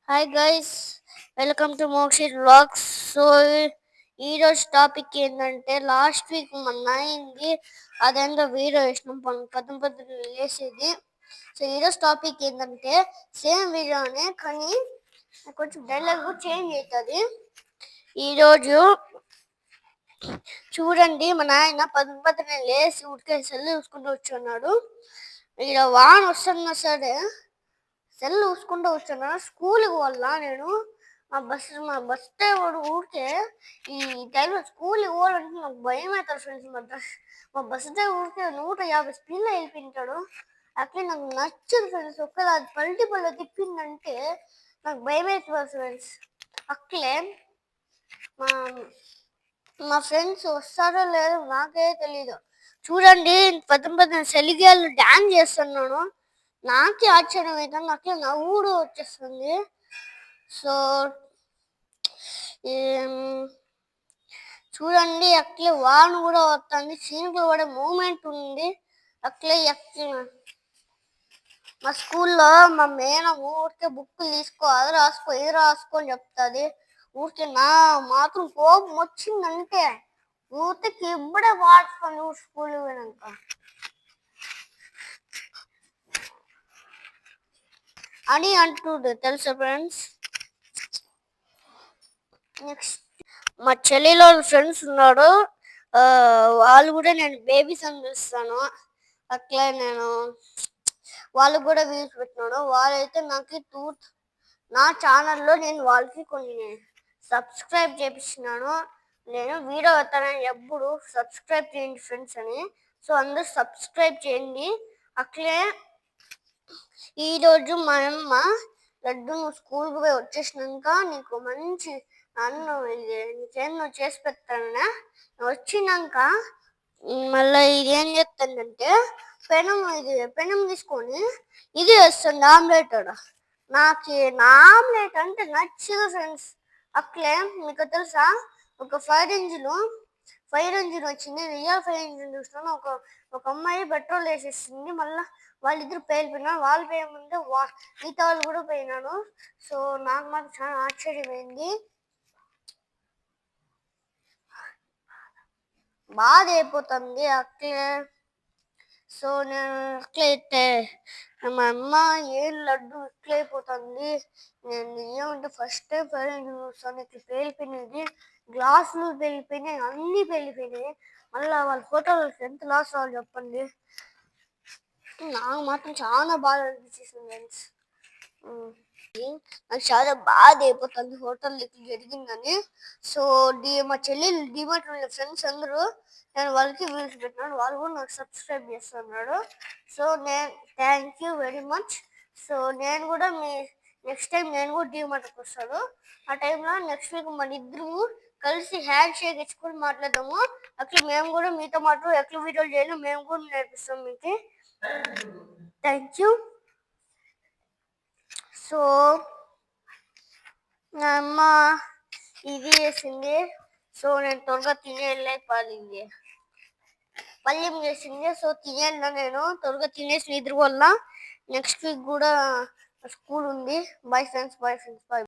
Hi guys, welcome to Mokshith vlogs. So ఈరోజు topic ఏంటంటే, last week మన అయింది అదేందో వీడియో వేసినాం పొద్దున లేసేది. సో ఈరోజు టాపిక్ ఏంటంటే సేమ్ వీడియోనే కానీ కొంచెం డైలాగ్ చేంజ్ అవుతుంది. ఈరోజు చూడండి, మా నాయన పొద్దున లేచి ఉడికే సెల్లు చూసుకుంటూ వచ్చున్నాడు. ఇక్కడ వాన వస్తున్నా సరే సెల్ చూసుకుంటూ వచ్చాను. స్కూల్కి వల్ల నేను మా బస్ డ్రైవర్ ఊరికే ఈ టైంలో స్కూల్కి పోవాలంటే నాకు భయం అవుతుంది ఫ్రెండ్స్. మా బస్ డ్రైవర్ ఊరికే 150 స్పీడ్లో వెళ్ళిపోయింటాడు. అట్లే నాకు నచ్చదు ఫ్రెండ్స్. ఒకవేళ అది పల్టీ తిప్పిందంటే నాకు భయం అవుతుంది ఫ్రెండ్స్. అట్లే మా మా ఫ్రెండ్స్ వస్తారో లేదో నాకే తెలీదు. చూడండి, పొద్దున సెలిగాలు డాన్స్ చేస్తున్నాను. నాకే ఆశ్చర్యం అవుతుంది, నాకే నవ్వు కూడా వచ్చేస్తుంది. సో చూడండి, అట్లే వాన కూడా వస్తుంది, చినుకులు పడే మూమెంట్ ఉంది. అట్లే మా స్కూల్లో మా మేడం ఊరికే బుక్కులు తీసుకో, అది రాసుకో ఇది రాసుకో అని చెప్తుంది. ఊరికే నా మాత్రం కోపం వచ్చిందంటే ఊరికి ఇప్పుడే వాడుకొని స్కూల్ పోయినాక అని అంటుండే తెలుసా ఫ్రెండ్స్. నెక్స్ట్ మా చెల్లిలో ఫ్రెండ్స్ ఉన్నాడు, వాళ్ళు కూడా నేను బేబీస్ అని చూస్తాను. అట్లా నేను వాళ్ళకు కూడా వ్యూస్ పెట్టినాడు. వాళ్ళైతే నాకు నా ఛానల్లో నేను వాళ్ళకి కొన్ని సబ్స్క్రైబ్ చేపిస్తున్నాను. నేను వీడియో వస్తానని ఎప్పుడు సబ్స్క్రైబ్ చేయండి ఫ్రెండ్స్ అని. సో అందరూ సబ్స్క్రైబ్ చేయండి. అట్లే ఈరోజు మా అమ్మ లడ్డు నువ్వు స్కూల్కి పోయి వచ్చేసినాక నీకు మంచి నీకేం చేసి పెడతానన్నా. వచ్చినాక మళ్ళీ ఇది ఏం చేస్తుందంటే పెనం తీసుకొని ఇది వేస్తుంది ఆమ్లెట్. నాకు నా ఆమ్లెట్ అంటే నచ్చదు ఫ్రెండ్స్. అట్లే మీకు తెలుసా, ఒక ఫైర్ ఇంజిన్ వచ్చింది, రియల్ ఫైర్ ఇంజిన్ చూస్తున్నాను. ఒక అమ్మాయి పెట్రోల్ వేసేసింది, మళ్ళీ వాళ్ళిద్దరు పేలిపోయినారు. వాళ్ళు పేయముందే మిగతా వాళ్ళు కూడా పోయినాను. సో నాకు మాత్రం చాలా ఆశ్చర్యమైంది, బాధ అయిపోతుంది. అట్లే సో నేను ఎట్లయితే మా అమ్మ ఏం లడ్డు ఇట్లయిపోతుంది, నేను ఏమంటే ఫస్ట్ టైం ఫైర్ ఇంజిన్ చూస్తాను. ఇట్లా పేలిపోయినది, గ్లాసులు పేలిపోయినాయి, అన్నీ పేలిపోయినాయి. మళ్ళీ వాళ్ళ ఫోటోలు ఎంత లాస్ అవ్వాలి చెప్పండి. నాకు మాత్రం చాలా బాగా అనిపించేసింది ఫ్రెండ్స్. నాకు చాలా బాధ అయిపోతుంది హోటల్ ఇట్లా జరిగిందని. సో మా చెల్లెలు డిమార్ట్ ఫ్రెండ్స్ అందరూ నేను వాళ్ళకి వ్యూస్ పెట్టినాడు, వాళ్ళు కూడా నాకు సబ్స్క్రైబ్ చేస్తున్నాడు. సో నేను thank you very much. So నేను కూడా నెక్స్ట్ టైం నేను కూడా డిమార్ట్కి వస్తాను. ఆ టైంలో నెక్స్ట్ వీక్ మన ఇద్దరు కలిసి హ్యాండ్ షేక్ ఇచ్చుకొని మాట్లాడదాము. అట్లా మేము కూడా మీతో మాట ఎట్లా వీడియోలు చేయాలో మేము కూడా నేర్పిస్తాం మీకు. Thank you. సో నా అమ్మ ఇది చేసింది, సో నేను త్వరగా తినేళ్ళే పల్యం చేసింది. సో తినేళ్ళ నేను త్వరగా తినేసి నిద్ర వల్ల నెక్స్ట్ వీక్ కూడా స్కూల్ ఉంది. Bye friends.